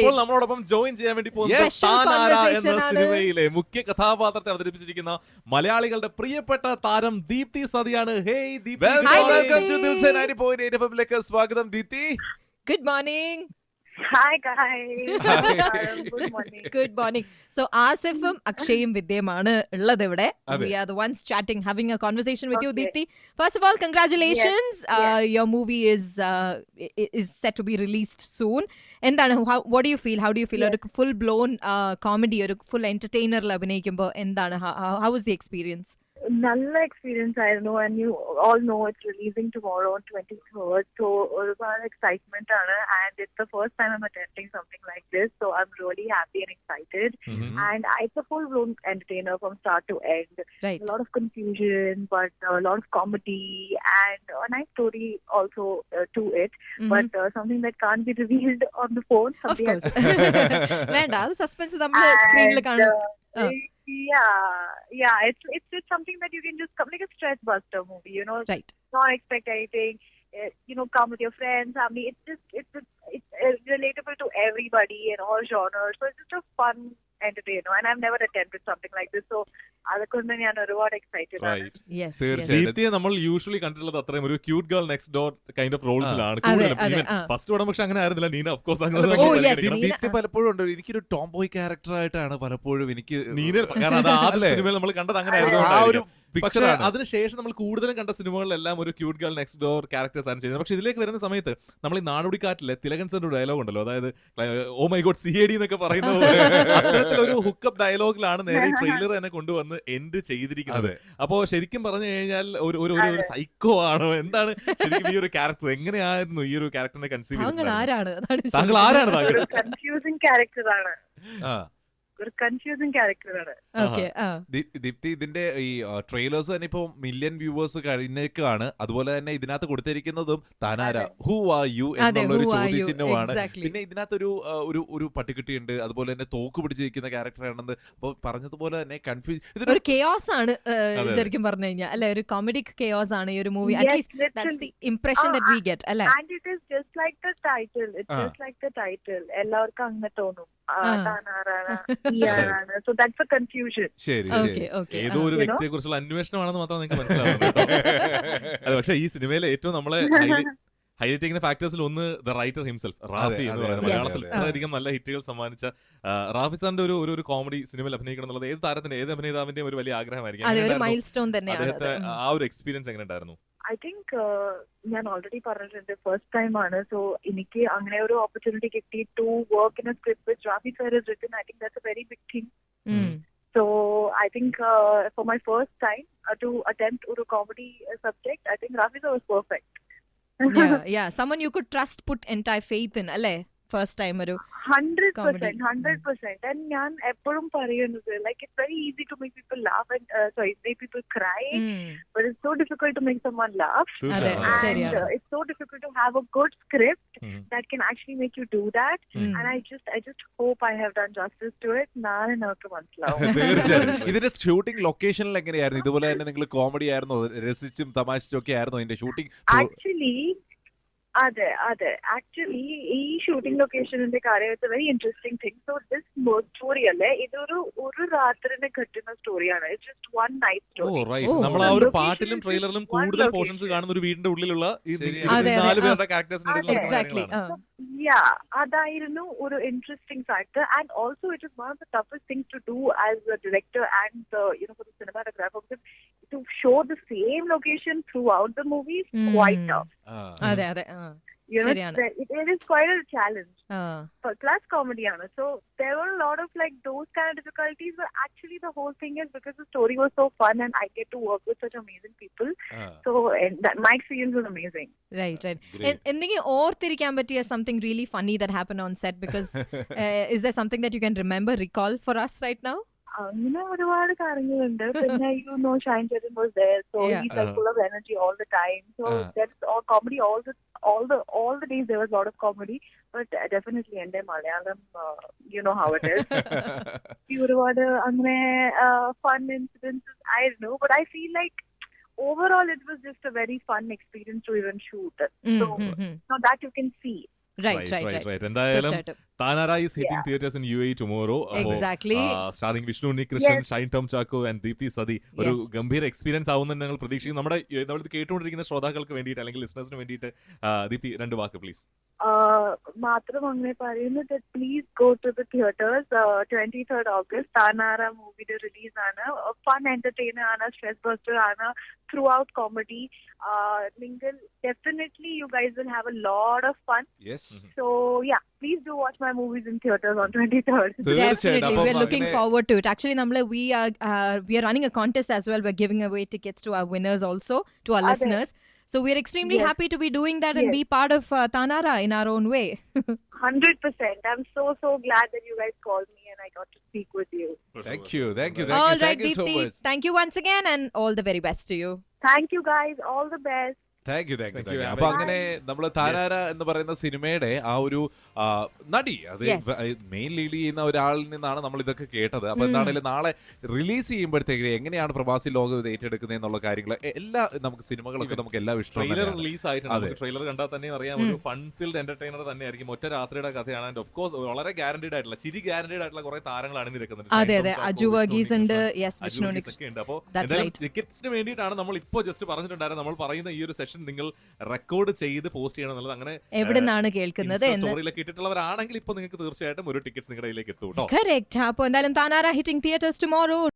ഇപ്പോൾ നമ്മളോടൊപ്പം ജോയിൻ ചെയ്യാൻ വേണ്ടി പോകുന്നത് Special താനാര എന്ന conversation ആണ്. സിനിമയിലെ മുഖ്യ കഥാപാത്രത്തെ അവതരിപ്പിച്ചിരിക്കുന്ന മലയാളികളുടെ പ്രിയപ്പെട്ട താരം ദീപ്തി സതിയാണ്. Hey Deepthi, Hi, good morning. Deepthi. Welcome to Dilse 90.8 എഫ്എമ്മിലേക്ക് സ്വാഗതം Deepthi. Good morning. Hi guys. Good morning. Good morning. So Asifum Akshayum Vidyamanu ഉള്ളത് ഇവിടെ. അതെ. We are the ones chatting, having a conversation with you, Okay. Deepti. First of all, congratulations. Yes. Your movie is set to be released soon. എന്താണ്, what do you feel? How do you feel? Yes. ഒരു full blown comedy, ഒരു full entertainer അഭിനയിക്കുമ്പോൾ എന്താണ്? How was the experience? നല്ല experience ആയിരുന്നു and you all know it's releasing tomorrow on 23rd, so ഒരുപാട് excitement ആണ് and it's the first time I'm attempting something like this, so I'm really happy and excited. And it's a full blown entertainer from start to end. Right. A lot of confusion but a lot of comedy and a nice story also to it, but something that can't be revealed on the phone. Of course. വേണ്ട, അത് suspense നമ്മൾ സ്ക്രീനിൽ കാണും. Yeah, it's something that you can just come, like a stress buster movie, you know. Right. Not expect anything, come with your friends, family. It's relatable to everybody and all genres, so it's just a fun entertainer, and I've never attempted something like this, so അതൊക്കെ ഞാൻ ഒരുപാട് excited ആണ്. Right. Yes. തീർച്ചയായും. ദീപ്തിയെ നമ്മൾ usually കണ്ടിട്ടുള്ളത് അത്രയും ഒരു cute girl next door kind of റോൾസിലാണ് അതെ, അതെ, ആ. ഫസ്റ്റ് പടം. പക്ഷെ അങ്ങനെ ആയിരുന്നില്ല. Neena of course Oh, yes, അങ്ങനെ നീന. ദീപ്തി പലപ്പോഴും ഉണ്ട്, എനിക്കൊരു ടോം ബോയ് ക്യാരക്ടർ ആയിട്ടാണ് പലപ്പോഴും എനിക്ക് നീന, കാരണം അത് ആദ്യ അല്ലേ? സിനിമയിൽ നമ്മൾ കണ്ടത് അങ്ങനെ ആ ഒരു ആയിരുന്നു. പക്ഷേ പിക്ചറാണ്. അതിനുശേഷം നമ്മൾ കൂടുതലും കണ്ട സിനിമകളിലെല്ലാം ഒരു cute girl next door characters ആണ് ചെയ്യുന്നത്. പക്ഷെ ഇതിലേക്ക് വരുന്ന സമയത്ത് നമ്മൾ ഈ നാടോടിക്കാറ്റിലെ തിലകൻ സാറിന്റെ ഡയലോഗ് ഉണ്ടല്ലോ, അതായത് ഓ മൈ ഗോഡ് CAD എന്നൊക്കെ പറയുന്ന പോലെ അത്തരത്തിലൊരു ഹുക്കപ്പ് ഡയലോഗിലാണ് നേരെ ഈ ട്രെയിലർ തന്നെ കൊണ്ടുവന്ന് എൻഡ് ചെയ്തിരിക്കുന്നത്. അപ്പോ ശരിക്കും പറഞ്ഞു കഴിഞ്ഞാൽ ഒരു സൈക്കോ ആണോ, എന്താണ് ശരിക്കും ഈ ഒരു ക്യാരക്ടർ? എങ്ങനെയായിരുന്നു ഈ ഒരു ക്യാരക്ടറിനെ കൺസീവ് താങ്കൾ ചെയ്തത്? ആരാണ്? താങ്കൾ ആരാണ്? താങ്കൾ ഒരു കൺഫ്യൂസിംഗ് ക്യാരക്ടറാണ്. ആ. ഒരു കൺഫ്യൂസിംഗ് ക്യാരക്ടറാണ്. ഓക്കെ. ദീപ്തി, ഇതിന്റെ ഈ ട്രെയിലേഴ്സ് തന്നെ ഇപ്പൊ മില്യൺ വ്യൂവേഴ്സ് കഴിഞ്ഞേക്കാണ്. അതുപോലെ തന്നെ ഇതിനകത്ത് കൊടുത്തിരിക്കുന്നതും താനാര, ഹു ആർ യു എന്നുള്ള ഒരു ചോദ്യചിഹ്നമാണ്. പിന്നെ ഇതിനകത്തൊരു ഒരു പട്ടിക്കുട്ടിയുണ്ട്, അതുപോലെ തന്നെ തോക്ക് പിടിച്ചിരിക്കുന്ന ക്യാരക്ടറാണെന്ന് അപ്പൊ പറഞ്ഞതുപോലെ തന്നെ ഒരു കെയോസ് ആണ് അതെ. ശരിക്കും പറഞ്ഞു കഴിഞ്ഞാൽ, അല്ലെ? ഒരു കോമഡിക് കെയോസ് ആണ് ഈ ഒരു movie. Yes, at least that's the impression that we get, അല്ലെ? And it is just like the title. It's just like the title. എല്ലാവർക്കും അങ്ങനെ തോന്നും, താനാരാണ്, ഈയാരാണ്. So that's a confusion. ശരി ഓക്കെ, ശരി. ഓക്കെ. ഏതോ ഒരു വ്യക്തിയെ കുറിച്ചുള്ള അന്വേഷണമാണെന്ന് മാത്രം നിങ്ങൾക്ക് മനസ്സിലാവുന്നത്. അതെ, പക്ഷേ ഈ സിനിമയിലെ ഏറ്റവും നമ്മളെ ഹൈലൈറ്റ് ചെയ്യുന്ന ഫാക്ടേഴ്സിൽ ഒന്ന് ദ റൈറ്റർ ഹിംസെൽഫ്, റാഫി എന്ന് പറയുന്നത്. അതെ. മലയാളത്തിൽ Yes. ഇത്രയധികം നല്ല ഹിറ്റുകൾ സമ്മാനിച്ച റാഫി സാറിന്റെ ഒരു കോമഡി സിനിമയിൽ അഭിനയിക്കണം എന്നുള്ളത് ഏത് താരത്തിന്റെ, ഏത് അഭിനേതാവിന്റെയും ഒരു വലിയ ആഗ്രഹമായിരിക്കും. അതെ, ഒരു എങ്ങനെയുണ്ടായിരുന്നു മൈൽ സ്റ്റോൺ തന്നെയാണ് അദ്ദേഹത്തെ അത്. ആ ഒരു എക്സ്പീരിയൻസ് എങ്ങനെ ഉണ്ടായിരുന്നു? I think ഞാൻ ഓൾറെഡി പറഞ്ഞിട്ടുണ്ട്, ഫസ്റ്റ് ടൈം ആണ്. സോ എനിക്ക് അങ്ങനെ ഒരു ഓപ്പർച്യൂണിറ്റി കിട്ടി to work in a script which Rafi sir has written. I think that's a very big thing. So I think for my first time to attempt a comedy subject, I think Rafi sir was perfect. Yeah, someone you could trust, put entire faith in, അല്ലേ? First time ഒരു 100%. And ഞാൻ എപ്പോഴും പറയുന്നത്, like it's very easy to make people laugh and make people cry, but it's so difficult to make someone laugh. അതെ, And ശരിയാണ്. it's so difficult to have a good script Mhm. that can actually make you do that. And I just hope I have done justice to it. നാളെ നമുക്ക് മനസ്സിലാവും. തീർച്ചയായും. ഇതിന്റെ shooting ലൊക്കേഷനിൽ എങ്ങനെയായിരുന്നു? ഇതുപോലെ തന്നെ നിങ്ങൾ കോമഡി ആയിരുന്നോ, രസിച്ചും തമാശിച്ചും ഒക്കെ ആയിരുന്നോ ഇതിന്റെ ഷൂട്ടിംഗ്? അതെ. ആക്ച്വലി ഈ ഷൂട്ടിംഗ് ലൊക്കേഷനിന്റെ കാര്യം it's a very interesting thing. So this story അല്ലേ, ഇതൊരു രാത്രിനെ കെട്ടുന്ന സ്റ്റോറിയാണ്. It's just one night oh story. Right. നമ്മൾ ആ ഒരു പാട്ടിലും ട്രെയിലറിലും കൂടുതൽ പോർഷൻസ് കാണുന്ന ഒരു വീടിന്റെ ഉള്ളിലുള്ള ഈ അതെ, 4 അതെ. പേരുടെ ക്യാരക്ടേഴ്സിന്റെ എക്സാക്ട്ലി. അതായിരുന്നു ഒരു interesting factor. And also it is one of the toughest things to do as a director and for the cinematographer, to show the same location throughout the movie is quite tough. അതെ, അതെ. ശരിയാണ്. It is quite a challenge. Plus comedy ആണ്. So there were a lot of like those kind of difficulties, but actually the whole thing is because the story was so fun and I get to work with such amazing people. So my experience was amazing. Right. എന്തെങ്കിലും ഓർത്തിരിക്കാൻ പറ്റിയ something really funny that happened on set, because is there something that you can remember, recall for us right now? അങ്ങനെ ഒരുപാട് കാര്യങ്ങളുണ്ട്. പിന്നെ ഷൈൻ ചേട്ടൻ was there, so he's like full of energy all the time. So that's all comedy, all the days there was a lot of comedy, but definitely എൻ്റെ Malayalam, you know how it is. ഒരുപാട് അങ്ങനെ fun incidences ആയിരുന്നു, but I feel like overall it was just a very fun experience to even shoot. So that you can see. Right. എന്തായാലും Tanara is hitting theaters in UAE tomorrow. Exactly. Starring Vishnu Unnikrishnan, Yes. Shine Tom Chacko and Deepthi Sadi. ഒരു Yes. ഗംഭീര experience ആവുമെന്ന് ഞങ്ങൾ പ്രതീക്ഷിക്കുന്നു. നമ്മളിത് കേട്ടുകൊണ്ടിരിക്കുന്ന ശ്രോതാക്കൾക്ക് വേണ്ടിയിട്ട് അല്ലെങ്കിൽ ലിസണേഴ്സിന് വേണ്ടിയിട്ട് ദീപ്തി 2 വാക്ക് പ്ലീസ്. മാത്രം അങ്ങനെ പറയുന്നത് that please go to the theaters. 23rd August താനാര മൂവിയുടെ റിലീസ് ആണ്. ഫൺ എന്റർടൈനർ ആണ്, സ്ട്രെസ് ബസ്റ്റർ ആണ്, ത്രൂ ഔട്ട് കോമഡി. നിങ്ങൾ definitely you guys will have a lot of fun. Yes. So yeah, please do watch my movies in theaters on 23rd. തീർച്ചയായിട്ടും. Definitely, we are അപ്പം looking അങ്ങനെ forward to it. Actually, Namla, we are running a contest as well. We're giving away tickets to our winners also, to our Ade. listeners. So we are extremely Yes. happy to be doing that and Yes. be part of Tanara in our own way. 100%. I'm so glad that you guys called me and I got to speak with you. Thank you. All right, Thank you so Deepthi, much. thank you once again and all the very best to you. Thank you guys. All the best. Thank you. Thank you, അപ്പൊ Abhay. അങ്ങനെ നമ്മൾ താനാര എന്ന് പറയുന്ന സിനിമയുടെ ആ ഒരു നടി അത് Yes. മെയിൻ ലീഡ് ചെയ്യുന്ന ഒരാളിൽ നിന്നാണ് നമ്മൾ ഇതൊക്കെ കേട്ടത്. അപ്പൊ എന്താണെങ്കിലും നാളെ റിലീസ് ചെയ്യുമ്പോഴത്തേക്ക് എങ്ങനെയാണ് പ്രവാസി ലോകം ഇത് ഏറ്റെടുക്കുന്നത് എന്നുള്ള കാര്യങ്ങൾ എല്ലാ നമുക്ക് സിനിമകളൊക്കെ നമുക്ക് എല്ലാം ട്രെയിലർ ഇഷ്ടമാണ്. റിലീസ് ആയിട്ടുണ്ട്. അതെ. നമുക്ക് ട്രെയിലർ കണ്ടാൽ തന്നെ അറിയാം ഒരു ഫൺ ഫീൽഡ് എന്റർടൈനർ തന്നെയായിരിക്കും. ഒറ്റ രാത്രിയുടെ കഥയാണ്. ആൻഡ് ഓഫ് കോഴ്സ് വളരെ ഗ്യാരണ്ടീഡ് ആയിട്ടുള്ള ചിരി ഗ്യാരണ്ടീഡ് ആയിട്ടുള്ള കുറെ താരങ്ങളാണ് നിൽക്കുന്നത്. അതെ അതെ, അജു വർഗീസ് ഉണ്ട്, യെസ്, വിഷ്ണു ഒക്കെ ഉണ്ട്. അപ്പോൾ That's എന്തായാലും right. ടിക്കറ്റ്സിന് വേണ്ടിയിട്ടാണ് നമ്മൾ ഇപ്പോൾ ജസ്റ്റ് പറഞ്ഞിട്ടുണ്ടായിരുന്നു. നമ്മൾ പറയുന്ന ഈ ഒരു സെഷൻ നിങ്ങൾ റെക്കോർഡ് ചെയ്ത് പോസ്റ്റ് ചെയ്യണം എന്നുള്ളത്. അങ്ങനെ എവിടെ നിന്നാണ് കേൾക്കുന്നത് എന്ന്. സ്റ്റോറിയിലൊക്കെ ഇട്ടിട്ടുള്ളവരാണെങ്കിൽ ഇപ്പൊ നിങ്ങൾക്ക് തീർച്ചയായിട്ടും ഒരു ടിക്കറ്റ്സ് നിങ്ങളുടെ കയ്യിലേക്ക് എത്തും കേട്ടോ. Correct. അപ്പോൾ എന്തായാലും താനാര hitting theaters tomorrow.